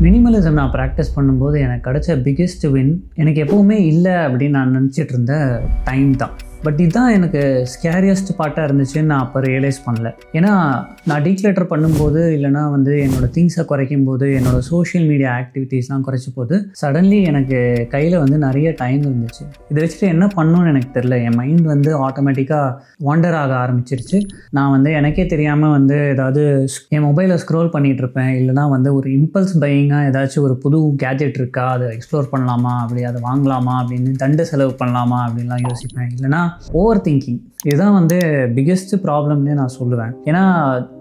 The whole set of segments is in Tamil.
மினிமலிசம் நான் ப்ராக்டிஸ் பண்ணும்போது எனக்கு கிடைச்ச பிக்கெஸ்ட் வின் எனக்கு எப்போவுமே இல்லை அப்படின்னு நான் நினச்சிட்டு இருந்த டைம் தான். பட் இதுதான் எனக்கு ஸ்கேரியஸ்ட் பார்ட்டாக இருந்துச்சுன்னு நான் அப்போ ரியலைஸ் பண்ணல. ஏன்னா நான் டீக்ளட்டர் பண்ணும்போது இல்லைனா என்னோடய திங்ஸை குறைக்கும் போது என்னோடய சோஷியல் மீடியா ஆக்டிவிட்டீஸ்லாம் குறைச்ச போது சடன்லி எனக்கு கையில் நிறைய டைம் இருந்துச்சு. இதை வச்சுட்டு என்ன பண்ணணும்னு எனக்கு தெரில. என் மைண்ட் ஆட்டோமேட்டிக்காக வாண்டர் ஆக ஆரம்பிச்சிருச்சு. நான் எனக்கே தெரியாமல் ஏதாவது என் மொபைலை ஸ்க்ரோல் பண்ணிகிட்டு இருப்பேன். இல்லைனா ஒரு இம்பல்ஸ் பையிங்காக ஏதாச்சும் ஒரு புது கேஜெட் இருக்கா, அதை எக்ஸ்ப்ளோர் பண்ணலாமா, அப்படி அதை வாங்கலாமா அப்படின்னு தண்டு செலவு பண்ணலாமா அப்படின்லாம் யோசிப்பேன். இல்லைனா ஓவர் திங்கிங். இதுதான் பிக்கெஸ்ட் ப்ராப்ளம்னே நான் சொல்லுவேன். ஏன்னா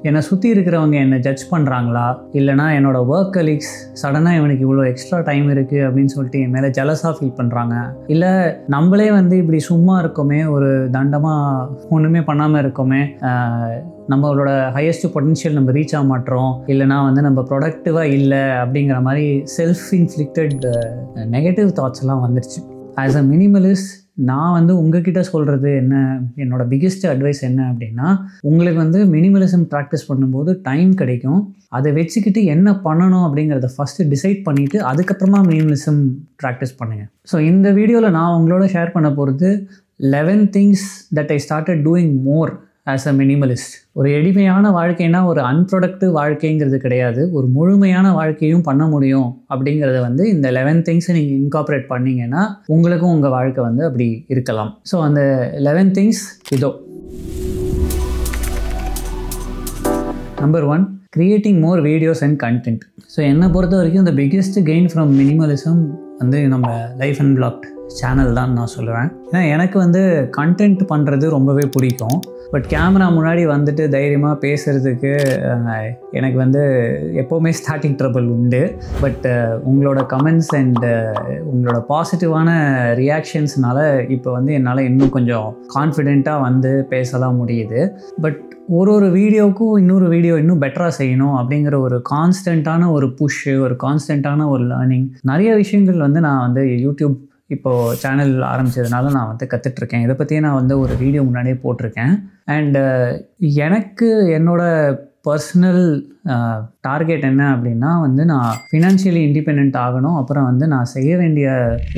என்னை சுற்றி இருக்கிறவங்க என்னை ஜட்ஜ் பண்ணுறாங்களா, இல்லைனா என்னோடய ஒர்க் கலீக்ஸ் சடனாக இவனுக்கு இவ்வளோ எக்ஸ்ட்ரா டைம் இருக்குது அப்படின்னு சொல்லிட்டு என் மேலே ஜலஸாக ஃபீல் பண்ணுறாங்க, இல்லை நம்மளே இப்படி சும்மா இருக்கோமே, ஒரு தண்டமாக ஒன்றுமே பண்ணாமல் இருக்கோமே, நம்மளோட ஹையஸ்ட் பொட்டன்ஷியல் நம்ம ரீச் ஆக மாட்டோம், இல்லைனா நம்ம ப்ரொடக்டிவாக இல்லை அப்படிங்கிற மாதிரி செல்ஃப் இன்ஃப்ளிக்டட் நெகட்டிவ் தாட்ஸ் எல்லாம் வந்துடுச்சு. ஆஸ் அ மினிமலிஸ்ட் நான் உங்ககிட்ட சொல்கிறது என்ன, என்னோட பிக்கெஸ்ட் அட்வைஸ் என்ன அப்படின்னா, உங்களுக்கு மினிமலிசம் ப்ராக்டிஸ் பண்ணும்போது டைம் கிடைக்கும். அதை வச்சுக்கிட்டு என்ன பண்ணணும் அப்படிங்கிறத ஃபஸ்ட்டு டிசைட் பண்ணிவிட்டு அதுக்கப்புறமா மினிமலிசம் ப்ராக்டிஸ் பண்ணுங்கள். ஸோ இந்த வீடியோவில் நான் உங்களோட ஷேர் பண்ண போகிறது 11 things that I started doing more as a minimalist. ஒரு எளிமையான வாழ்க்கைனா ஒரு அன்ப்ரொடக்டிவ் வாழ்க்கைங்கிறது கிடையாது. ஒரு முழுமையான வாழ்க்கையும் பண்ண முடியும் அப்படிங்கிறத இந்த 11 திங்ஸை நீங்கள் இன்கார்பரேட் பண்ணிங்கன்னா உங்களுக்கும் உங்கள் வாழ்க்கை அப்படி இருக்கலாம். ஸோ அந்த 11 திங்ஸ் இதோ. Number 1, creating more videos and content. So என்னை பொறுத்த வரைக்கும் இந்த பிக்கெஸ்ட் கெயின் ஃப்ரம் மினிமலிசம் நம்ம லைஃப் அண்ட் பிளாக்ட் சேனல் தான் நான் சொல்லுவேன். ஏன்னா எனக்கு கண்டென்ட் பண்ணுறது ரொம்பவே பிடிக்கும். பட் கேமரா முன்னாடி தைரியமாக பேசுகிறதுக்கு எனக்கு எப்போவுமே ஸ்டார்டிங் ட்ரபிள் உண்டு. பட் உங்களோட கமெண்ட்ஸ் அண்ட் உங்களோட பாசிட்டிவான ரியாக்ஷன்ஸ்னால இப்போ என்னால் இன்னும் கொஞ்சம் கான்ஃபிடெண்ட்டாக பேசலாம் முடியுது. பட் ஒரு வீடியோவுக்கும் இன்னொரு வீடியோ இன்னும் பெட்டராக செய்யணும் அப்படிங்கிற ஒரு கான்ஸ்டண்ட்டான ஒரு புஷ்ஷு, ஒரு கான்ஸ்டண்ட்டான ஒரு லேர்னிங், நிறைய விஷயங்கள் நான் யூடியூப் இப்போது சேனல் ஆரம்பித்ததுனால நான் கற்றுட்ருக்கேன். இதை பற்றியே நான் ஒரு வீடியோ முன்னாடியே போட்டிருக்கேன். அண்ட் எனக்கு என்னோடய பர்சனல் டார்கெட் என்ன அப்படின்னா நான் ஃபினான்ஷியலி இண்டிபெண்ட் ஆகணும். அப்புறம் நான் செய்ய வேண்டிய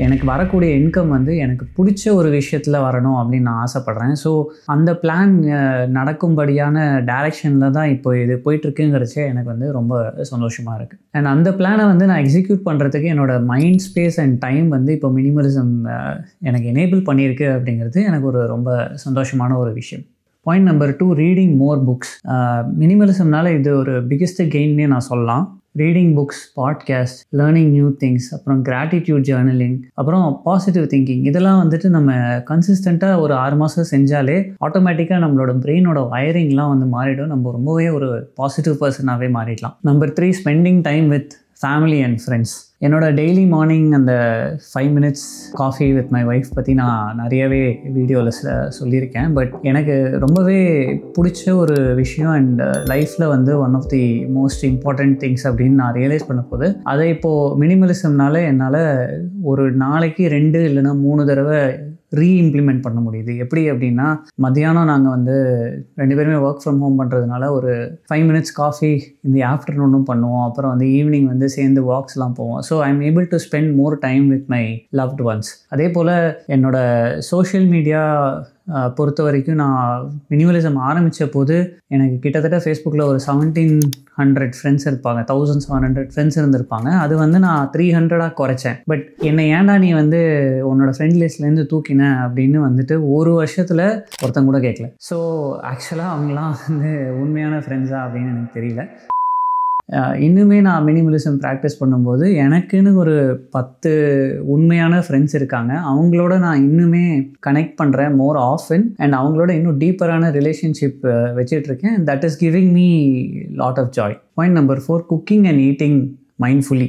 எனக்கு வரக்கூடிய இன்கம் எனக்கு பிடிச்ச ஒரு விஷயத்தில் வரணும் அப்படின்னு நான் ஆசைப்பட்றேன். ஸோ அந்த பிளான் நடக்கும்படியான டைரெக்ஷனில் தான் இப்போ இது போயிட்டுருக்குங்கிறச்சே எனக்கு ரொம்ப சந்தோஷமாக இருக்குது. அண்ட் அந்த பிளானை நான் எக்ஸிக்யூட் பண்ணுறதுக்கு என்னோடய மைண்ட் ஸ்பேஸ் அண்ட் டைம் இப்போ மினிமலிசம் எனக்கு எனேபிள் பண்ணியிருக்கு அப்படிங்கிறது எனக்கு ஒரு ரொம்ப சந்தோஷமான ஒரு விஷயம். Point number 2, reading more books. மினிமலிசம்னால இது ஒரு பிக்கெஸ்ட் கெயின்னே நான் சொல்லலாம். Reading books, podcast, learning new things, அப்புறம் கிராட்டிடியூட் ஜேர்னலிங், அப்புறம் பாசிட்டிவ் திங்கிங். இதெல்லாம் நம்ம கன்சிஸ்டண்ட்டாக ஒரு 6 மாதம் செஞ்சாலே ஆட்டோமேட்டிக்காக நம்மளோட பிரெயினோட வயரிங்லாம் மாறிடும். நம்ம ரொம்பவே ஒரு பாசிட்டிவ் பர்சனாகவே மாறிடலாம். Number 3, spending time with family and friends. என்னோட டெய்லி மார்னிங் அந்த 5 minutes coffee with my wife பற்றி நான் நிறையவே வீடியோவில் சொல்லியிருக்கேன். பட் எனக்கு ரொம்பவே பிடிச்ச ஒரு விஷயம் அண்ட் லைஃப்பில் one of the most important things அப்படின்னு நான் ரியலைஸ் பண்ண போது, அதை இப்போது மினிமலிசம்னால என்னால் ஒரு நாளைக்கு 2 இல்லைன்னா 3 தடவை ரீஇம்ப்ளிமெண்ட் பண்ண முடியுது. எப்படி அப்படின்னா, மத்தியானம் நாங்கள் 2 பேருமே ஒர்க் ஃப்ரம் ஹோம் பண்ணுறதுனால ஒரு 5 minutes காஃபி இந்த ஆஃப்டர்நூனும் பண்ணுவோம். அப்புறம் ஈவினிங் சேர்ந்து வாக்ஸ்லாம் போவோம். So I am able to spend more time with my loved once. அதே போல் என்னோட சோஷியல் மீடியா பொறுத்த வரைக்கும் நான் மினிமலிசம் ஆரம்பித்த போது எனக்கு கிட்டத்தட்ட ஃபேஸ்புக்கில் ஒரு 1700 ஃப்ரெண்ட்ஸ் இருப்பாங்க, 1700 ஃப்ரெண்ட்ஸ் இருந்திருப்பாங்க. அது நான் 300 குறைச்சேன். பட் என்னை ஏன்டா நீ உன்னோட ஃப்ரெண்ட் லிஸ்ட்லேருந்து தூக்கின அப்படின்னு ஒரு வருஷத்தில் ஒருத்தங்க கூட கேட்கல. ஸோ ஆக்சுவலாக அவங்களாம் உண்மையான ஃப்ரெண்ட்ஸா அப்படின்னு எனக்கு தெரியல. இன்னுமே நான் மினிமலிசம் ப்ராக்டிஸ் பண்ணும்போது எனக்குன்னு ஒரு 10 உண்மையான ஃப்ரெண்ட்ஸ் இருக்காங்க. அவங்களோட நான் இன்னுமே கனெக்ட் பண்ணுறேன் மோர் ஆஃபன். அண்ட் அவங்களோட இன்னும் டீப்பரான ரிலேஷன்ஷிப் வச்சிட்ருக்கேன். That is giving me lot of joy. Point number 4, cooking and eating mindfully.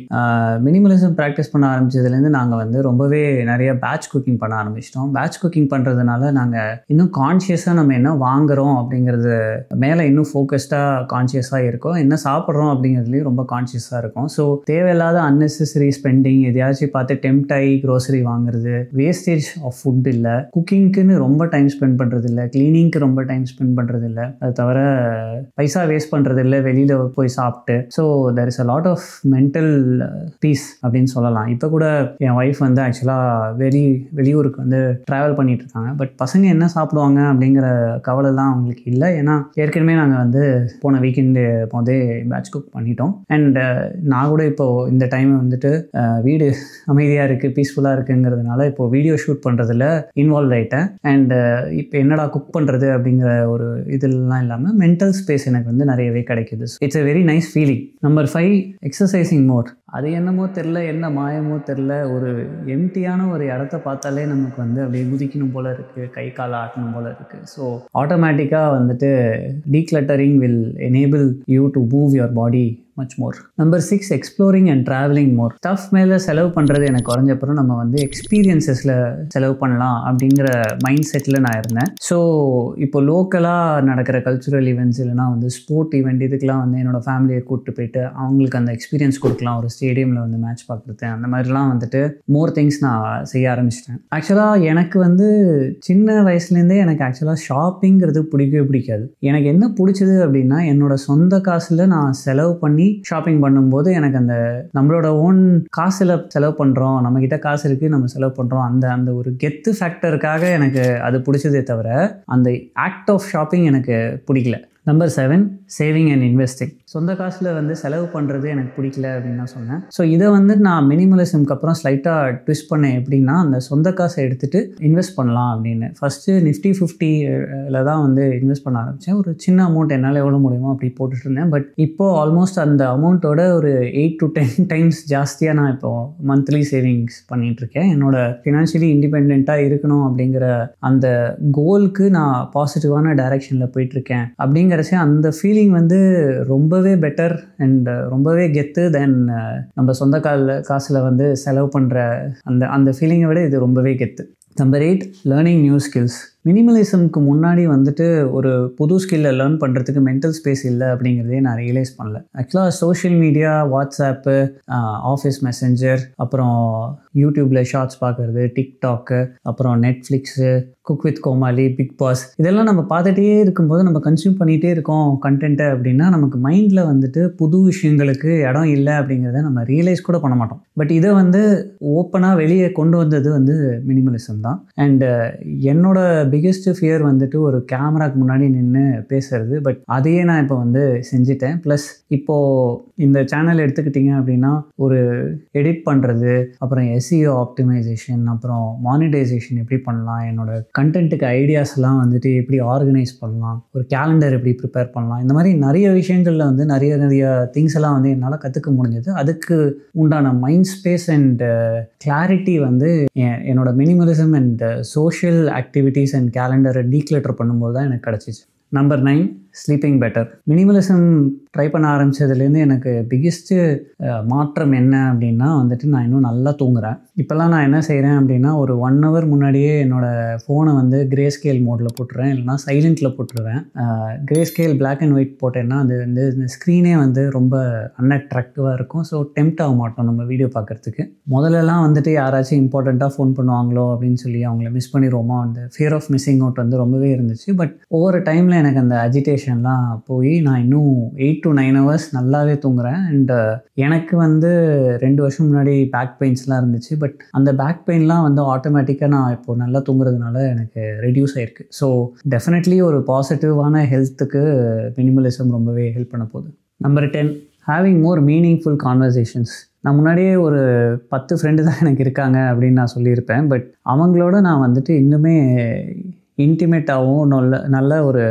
Minimalism practice பண்ண ஆரம்பித்ததுலேருந்து நாங்கள் ரொம்பவே நிறைய பேட்ச் குக்கிங் பண்ண ஆரம்பிச்சிட்டோம். பேட்ச் குக்கிங் பண்ணுறதுனால நாங்கள் இன்னும் கான்ஷியஸாக நம்ம என்ன வாங்குகிறோம் அப்படிங்கிறது மேலே இன்னும் ஃபோக்கஸ்டாக கான்ஷியஸாக இருக்கோம். என்ன சாப்பிட்றோம் அப்படிங்கிறதுலையும் ரொம்ப கான்ஷியஸாக இருக்கும். ஸோ தேவையில்லாத அன்னெசரி ஸ்பெண்டிங், எதையாச்சும் பார்த்து டெம்ப்ட் ஆகி க்ரோசரி வாங்குறது, வேஸ்டேஜ் ஆஃப் ஃபுட் இல்லை, குக்கிங்க்குன்னு ரொம்ப டைம் ஸ்பெண்ட் பண்ணுறது இல்லை, க்ளீனிங்க்கு ரொம்ப டைம் ஸ்பெண்ட் பண்ணுறது இல்லை, அது தவிர பைசா வேஸ்ட் பண்ணுறது இல்லை வெளியில் போய் சாப்பிட்டு. So there is a lot of mental peace அப்படின்னு சொல்லலாம். இப்போ கூட என் ஒய்ஃப் வந்து ஆக்சுவலாக வெளியூருக்கு வந்து ட்ராவல் பண்ணிட்டு இருக்காங்க. பட் பசங்க என்ன சாப்பிடுவாங்க அப்படிங்கிற கவலைலாம் அவங்களுக்கு இல்லை. ஏன்னா ஏற்கனவே நாங்கள் வந்து போன வீக்கெண்டு போதே பேட்ச் குக் பண்ணிட்டோம். அண்ட் நான் கூட இப்போது இந்த டைம் வந்துட்டு வீடு அமைதியாக இருக்குது, பீஸ்ஃபுல்லாக இருக்குங்கிறதுனால இப்போது வீடியோ ஷூட் பண்ணுறதுல இன்வால்வ் ஆகிட்டேன். அண்ட் இப்போ என்னடா குக் பண்ணுறது அப்படிங்கிற ஒரு இதெல்லாம் இல்லாமல் மென்டல் ஸ்பேஸ் எனக்கு வந்து நிறையவே கிடைக்குது. It's a very nice feeling. Number 5, exercising more. அது என்னமோ தெரில, என்ன மாயமோ தெரில, ஒரு எம்டியான ஒரு இடத்த பார்த்தாலே நமக்கு வந்து அப்படியே குதிக்கணும் போல் இருக்குது, கை காலை ஆட்டணும் போல் இருக்குது. ஸோ ஆட்டோமேட்டிக்காக வந்துட்டு decluttering will enable you to move your body much more. Number 6, exploring and travelling more. Stuff மேலே செலவு பண்ணுறது எனக்கு குறைஞ்சப்பறம் நம்ம வந்து எக்ஸ்பீரியன்ஸஸில் செலவு பண்ணலாம் அப்படிங்கிற மைண்ட் செட்டில் நான் இருந்தேன். ஸோ இப்போ லோக்கலாக நடக்கிற கல்ச்சுரல் ஈவெண்ட்ஸ் இல்லைனா வந்து ஸ்போர்ட் ஈவெண்ட் இதுக்கெலாம் வந்து என்னோடய ஃபேமிலியை கூப்பிட்டு போயிட்டு அவங்களுக்கு அந்த எக்ஸ்பீரியன்ஸ் கொடுக்கலாம். ஒரு ஸ்டேடியமில் வந்து மேட்ச் பார்க்குறது, அந்த மாதிரிலாம் வந்துட்டு மோர் திங்ஸ் நான் செய்ய ஆரம்பிச்சிட்டேன். ஆக்சுவலாக எனக்கு வந்து சின்ன வயசுலேருந்தே எனக்கு ஆக்சுவலாக ஷாப்பிங்கிறது பிடிக்கவே பிடிக்காது. எனக்கு என்ன பிடிச்சது அப்படின்னா என்னோடய சொந்த காசில் நான் செலவு பண்ணி ஷாப்பிங் பண்ணும்போது எனக்கு அந்த நம்மளோட ஓன் காசில் செலவு பண்ணுறோம், நம்மக்கிட்ட காசு இருக்குது, நம்ம செலவு பண்ணுறோம், அந்த ஒரு கெத்து ஃபேக்டருக்காக எனக்கு அது பிடிச்சதே தவிர அந்த ஆக்ட் ஆஃப் ஷாப்பிங் எனக்கு பிடிக்கல. Number 7, saving and investing. சொந்த காசில் வந்து செலவு பண்ணுறது எனக்கு பிடிக்கல அப்படின்னு நான் சொன்னேன். ஸோ இதை வந்து நான் மினிமலிசம்க்கு அப்புறம் ஸ்லைட்டாக ட்விஸ்ட் பண்ணேன். எப்படின்னா அந்த சொந்த காசை எடுத்துகிட்டு இன்வெஸ்ட் பண்ணலாம் அப்படின்னு. ஃபஸ்ட்டு Nifty 50 தான் வந்து இன்வெஸ்ட் பண்ண ஆரம்பித்தேன். ஒரு சின்ன அமௌண்ட் என்னால் எவ்வளோ முடியுமோ அப்படி போட்டுட்டு இருந்தேன். பட் இப்போது ஆல்மோஸ்ட் அந்த அமௌண்ட்டோட ஒரு 8 to 10 times ஜாஸ்தியாக நான் இப்போது மந்த்லி சேவிங்ஸ் பண்ணிகிட்ருக்கேன். என்னோடய ஃபினான்ஷியலி இண்டிபெண்ட்டாக இருக்கணும் அப்படிங்கிற அந்த கோலுக்கு நான் பாசிட்டிவான டைரெக்ஷனில் போயிட்டுருக்கேன். அப்படிங்கிறச்சே அந்த ஃபீலிங் வந்து ரொம்பவே பெட்டர் அண்ட் ரொம்பவே கெத்து தென் நம்ம சொந்த காசில் வந்து செலவு பண்ணுற அந்த ஃபீலிங்கை விட இது ரொம்பவே கெத்து. Number 8, learning new skills. மினிமலிசம்க்கு முன்னாடி வந்துட்டு ஒரு புது ஸ்கில்லை லேர்ன் பண்ணுறதுக்கு மென்டல் ஸ்பேஸ் இல்லை அப்படிங்கிறதே நான் ரியலைஸ் பண்ணல. ஆக்சுவலாக social media, WhatsApp, office messenger, அப்புறம் யூடியூப்பில் ஷார்ட்ஸ் பார்க்குறது, டிக்டாக்கு, அப்புறம் Netflix, Cook with Comali, Bigg Boss, இதெல்லாம் நம்ம பார்த்துட்டே இருக்கும்போது நம்ம கன்சியூம் பண்ணிகிட்டே இருக்கோம் கண்டென்ட்டை அப்படின்னா நமக்கு மைண்டில் வந்துட்டு புது விஷயங்களுக்கு இடம் இல்லை அப்படிங்கிறத நம்ம ரியலைஸ் கூட பண்ண மாட்டோம். பட் இதை வந்து ஓப்பனாக வெளியே கொண்டு வந்தது வந்து மினிமலிசம் தான். அண்டு என்னோட பிக்கெஸ்ட் ஃபியர் வந்துட்டு ஒரு கேமராக்கு முன்னாடி நின்று பேசுறது. பட் அதையே நான் இப்போ வந்து செஞ்சுட்டேன். ப்ளஸ் இப்போது இந்த சேனல் எடுத்துக்கிட்டிங்க அப்படின்னா ஒரு எடிட் பண்ணுறது, அப்புறம் SEO ஆப்டிமைசேஷன், அப்புறம் மானிட்டைசேஷன் எப்படி பண்ணலாம், என்னோட கண்டென்ட்டுக்கு ஐடியாஸ்லாம் வந்துட்டு எப்படி ஆர்கனைஸ் பண்ணலாம், ஒரு கேலண்டர் எப்படி ப்ரிப்பேர் பண்ணலாம், இந்த மாதிரி நிறைய விஷயங்களில் வந்து நிறைய திங்ஸ் எல்லாம் வந்து என்னால் கற்றுக்க முடிஞ்சது. அதுக்கு உண்டான மைண்ட் ஸ்பேஸ் அண்ட் கிளாரிட்டி வந்து என்னோட minimalism and social activities and கேலண்டரை டீக்ளட்டர் பண்ணும்போது தான் எனக்கு கிடச்சிச்சு. Number 9, sleeping better. Minimalism try பண்ண ஆரம்பித்ததுலேருந்து எனக்கு பிக்கெஸ்ட்டு மாற்றம் என்ன அப்படின்னா வந்துட்டு நான் இன்னும் நல்லா தூங்குறேன். இப்போல்லாம் நான் என்ன செய்கிறேன் அப்படின்னா ஒரு 1 hour முன்னாடியே என்னோடய ஃபோனை வந்து கிரே ஸ்கேல் மோடில் போட்டுருவேன், இல்லைனா சைலண்ட்டில் போட்டுருவேன். Grey scale black and white போட்டேன்னா அது வந்து இந்த ஸ்க்ரீனே வந்து ரொம்ப அன்அட்ராக்டிவாக இருக்கும். ஸோ டெம்ப்ட் ஆக மாட்டோம் நம்ம வீடியோ பார்க்குறதுக்கு. முதல்லலாம் வந்துட்டு யாராச்சும் இம்பார்ட்டண்ட்டாக ஃபோன் பண்ணுவாங்களோ அப்படின்னு சொல்லி அவங்கள மிஸ் பண்ணிடுவோமோ, அந்த ஃபியர் ஆஃப் மிஸ்ஸிங் அவுட் வந்து ரொம்பவே இருந்துச்சு. பட் ஒவ்வொரு டைமில் எனக்கு அந்த அஜிடேஷன்லாம் போய் நான் இன்னும் 8 to 9 hours நல்லாவே தூங்குறேன். அண்ட் எனக்கு வந்து 2 வருஷம் முன்னாடி பேக் பெயின்ஸ்லாம் இருந்துச்சு. பட் அந்த பேக் பெயின்லாம் வந்து ஆட்டோமேட்டிக்காக நான் இப்போது நல்லா தூங்குறதுனால எனக்கு ரெடியூஸ் ஆகிருக்கு. ஸோ டெஃபினெட்லி ஒரு பாசிட்டிவான ஹெல்த்துக்கு மினிமலிசம் ரொம்பவே ஹெல்ப் பண்ண போகுது. Number 10, having more meaningful conversations. நான் முன்னாடியே ஒரு 10 ஃப்ரெண்டு தான் எனக்கு இருக்காங்க அப்படின்னு நான் சொல்லியிருப்பேன். பட் அவங்களோட நான் வந்துட்டு இன்னுமே இன்டிமேட்டாகவும் நல்ல ஒரு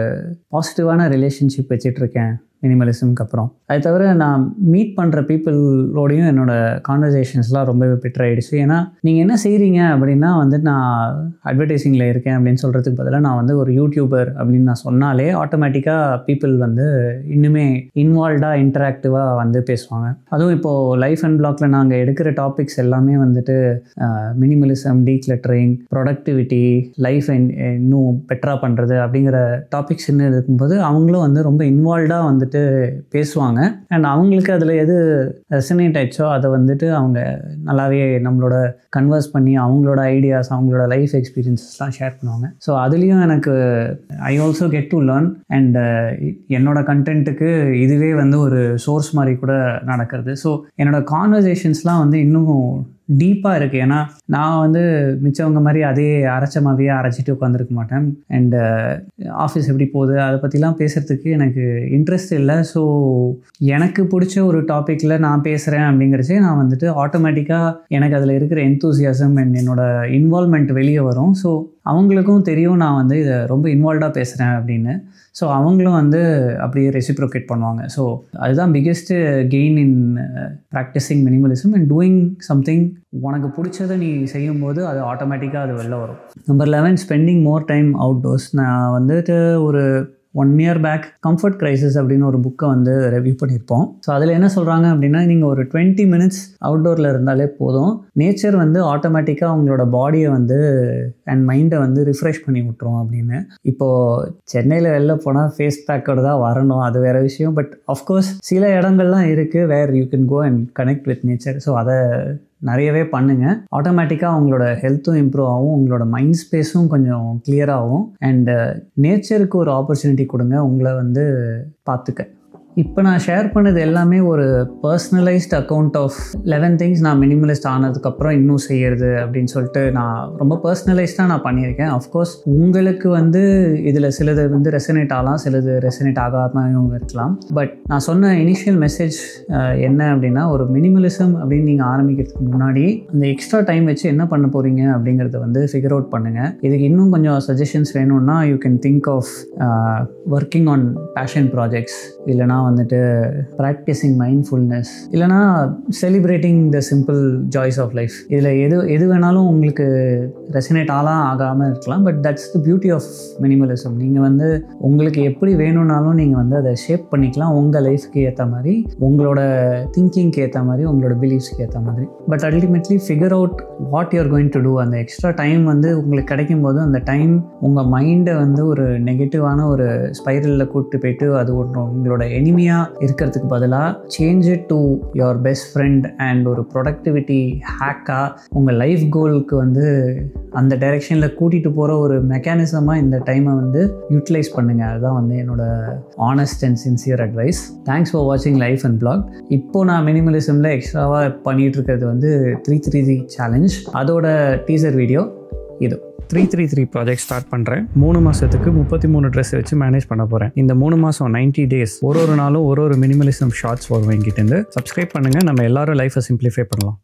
பாசிட்டிவான ரிலேஷன்ஷிப் வச்சிட்ருக்கேன் மினிமலிசம்க்கு அப்புறம். அது தவிர நான் மீட் பண்ணுற பீப்புளோடையும் என்னோடய கான்வர்சேஷன்ஸ்லாம் ரொம்பவே பெட்டர் ஆகிடுச்சு. ஏன்னா நீங்கள் என்ன செய்கிறீங்க அப்படின்னா வந்துட்டு நான் அட்வர்டைஸிங்கில் இருக்கேன் அப்படின்னு சொல்கிறதுக்கு பதிலாக நான் வந்து ஒரு யூடியூபர் அப்படின்னு நான் சொன்னாலே ஆட்டோமேட்டிக்காக பீப்புள் வந்து இன்னுமே இன்வால்வ்டாக இன்டராக்டிவாக வந்து பேசுவாங்க. அதுவும் இப்போது லைஃப் அண்ட் பிளாக்ல நாங்கள் எடுக்கிற டாபிக்ஸ் எல்லாமே வந்துட்டு மினிமலிசம், டீக்ளட்டரிங், ப்ரொடக்டிவிட்டி, லைஃப் இன்னும் பெட்டராக பண்ணுறது அப்படிங்கிற டாபிக்ஸ்ன்னு இருக்கும்போது அவங்களும் வந்து ரொம்ப இன்வால்வ்டாக வந்துட்டு பேசுவாங்க. அண்ட் அவங்களுக்கு அதில் எது ரெசனேட் ஆயிடுச்சோ அதை வந்துட்டு அவங்க நல்லாவே நம்மளோட கன்வர்ஸ் பண்ணி அவங்களோட ஐடியாஸ், அவங்களோட லைஃப் எக்ஸ்பீரியன்ஸஸ்லாம் ஷேர் பண்ணுவாங்க. ஸோ அதுலேயும் எனக்கு I also get to learn. And என்னோட கண்டென்ட்டுக்கு இதுவே வந்து ஒரு சோர்ஸ் மாதிரி கூட நடக்கிறது. ஸோ என்னோடய கான்வர்சேஷன்ஸ்லாம் வந்து இன்னும் டீப்பாக இருக்குது. ஏன்னா நான் வந்து மிச்சவங்க மாதிரி அதே அரைச்சமாகவே அரைச்சிட்டு உட்காந்துருக்க மாட்டேன். அண்டு ஆஃபீஸ் எப்படி போகுது அதை பற்றிலாம் பேசுகிறதுக்கு எனக்கு இன்ட்ரெஸ்ட் இல்லை. ஸோ எனக்கு பிடிச்ச ஒரு டாப்பிக்கில் நான் பேசுகிறேன் அப்படிங்கிறச்சே நான் வந்துட்டு ஆட்டோமேட்டிக்காக எனக்கு அதில் இருக்கிற என்தூசியாசம் அண்ட் என்னோடய இன்வால்மெண்ட் வெளியே வரும். ஸோ அவங்களுக்கும் தெரியும் நான் வந்து இதை ரொம்ப இன்வால்வ்டாக பேசுகிறேன் அப்படின்னு. ஸோ அவங்களும் வந்து அப்படியே ரெசிப்ரோகேட் பண்ணுவாங்க. ஸோ அதுதான் biggest gain in practising minimalism and doing something. உனக்கு பிடிச்சதை நீ செய்யும்போது அது ஆட்டோமேட்டிக்காக அது வெளில வரும். Number 11, spending more time outdoors. நான் வந்துட்டு ஒரு 1 year பேக் கம்ஃபர்ட் கிரைசிஸ் அப்படின்னு ஒரு புக்கை வந்து ரிவ்யூ பண்ணியிருப்போம். ஸோ அதில் என்ன சொல்கிறாங்க அப்படின்னா, நீங்கள் ஒரு 20 minutes அவுட்டோரில் இருந்தாலே போதும், நேச்சர் வந்து ஆட்டோமேட்டிக்காக அவங்களோட பாடியை வந்து அண்ட் மைண்டை வந்து ரிஃப்ரெஷ் பண்ணி விட்டுரும் அப்படின்னு. இப்போது சென்னையில் வெளில போனால் ஃபேஸ் பேக்கோடு தான் வரணும், அது வேறு விஷயம். பட் ஆஃப்கோர்ஸ் சில இடங்கள்லாம் இருக்குது where you can go and connect with nature. So அதை நிறையவே பண்ணுங்கள். ஆட்டோமேட்டிக்காக உங்களோட ஹெல்த்தும் இம்ப்ரூவ் ஆகும், உங்களோட மைண்ட் ஸ்பேஸும் கொஞ்சம் கிளியராகும். அண்டு நேச்சருக்கு ஒரு ஆப்பர்ச்சுனிட்டி கொடுங்க உங்களை வந்து பார்த்துக்க. இப்போ நான் ஷேர் பண்ணது எல்லாமே ஒரு பர்சனலைஸ்ட் அக்கௌண்ட் ஆஃப் 11 things நான் மினிமலிஸ்ட் ஆனதுக்கப்புறம் இன்னும் செய்கிறது அப்படின்னு சொல்லிட்டு நான் ரொம்ப பர்சனலைஸ்டாக நான் பண்ணியிருக்கேன். ஆஃப்கோர்ஸ் உங்களுக்கு வந்து இதில் சிலது வந்து ரெசனேட் ஆகலாம், சிலது ரெசனேட் ஆகாமல் இருக்கலாம். பட் நான் சொன்ன இனிஷியல் மெசேஜ் என்ன அப்படின்னா, ஒரு மினிமலிசம் அப்படின்னு நீங்கள் ஆரம்பிக்கிறதுக்கு முன்னாடி அந்த எக்ஸ்ட்ரா டைம் வச்சு என்ன பண்ண போகிறீங்க அப்படிங்கிறத வந்து ஃபிகர் அவுட் பண்ணுங்கள். இதுக்கு இன்னும் கொஞ்சம் சஜஷன்ஸ் வேணும்னா you can think of working on passion projects, இல்லைனா வந்துட்டு ப்ராக்டிஸிங் மைண்ட்ஃபுல்னஸ், இல்லைனா celebrating the simple joys of life. இதில் எது வேணாலும் உங்களுக்கு ரெசனேட் ஆகாமல் இருக்கலாம். But that's the beauty of minimalism. நீங்கள் வந்து உங்களுக்கு எப்படி வேணும்னாலும் நீங்கள் வந்து அதை ஷேப் பண்ணிக்கலாம் உங்கள் லைஃப்க்கு ஏற்ற மாதிரி, உங்களோட திங்கிங்க்கு ஏற்ற மாதிரி, உங்களோட பிலீஃப்ஸ்க்கு ஏற்ற மாதிரி. But ultimately figure out what you're going to do. அந்த எக்ஸ்ட்ரா டைம் வந்து உங்களுக்கு கிடைக்கும் போது அந்த டைம் உங்கள் மைண்டை வந்து ஒரு நெகட்டிவான ஒரு ஸ்பைரலில் கூப்பிட்டு போயிட்டு அது உங்களோட எனிமியாக இருக்கிறதுக்கு பதிலாக change it to your best friend and ஒரு ப்ரொடக்டிவிட்டி ஹேக்காக உங்கள் லைஃப் கோலுக்கு வந்து அந்த டைரெக்ஷனில் கூட்டிகிட்டு போகிற ஒரு மெக்கானிசமாக இந்த டைமை வந்து யூட்டிலைஸ் பண்ணுங்கள். அதுதான் வந்து என்னோட honest and sincere advice. Thanks for வாட்சிங் லைஃப் அண்ட் பிளாக். இப்போது நான் மினிமலிசமில் எக்ஸ்ட்ராவாக பண்ணிகிட்டு இருக்கிறது வந்து 333 சேலஞ்ச். அதோட டீசர் வீடியோ இது. 333 ப்ராஜெக்ட் ஸ்டார்ட் பண்ணுறேன். 3 மாதத்துக்கு 33 ட்ரெஸ் வச்சு மேனேஜ் பண்ண போகிறேன். இந்த 3 மாதம் 90 days ஒரு நாளும் ஒரு மினிமலிசம் ஷார்ட்ஸ் வரும் என்கிட்டேருந்து. சப்ஸ்கிரைப் பண்ணுங்கள். நம்ம எல்லாரும் லைஃப்பை சிம்பிளிஃபை பண்ணலாம்.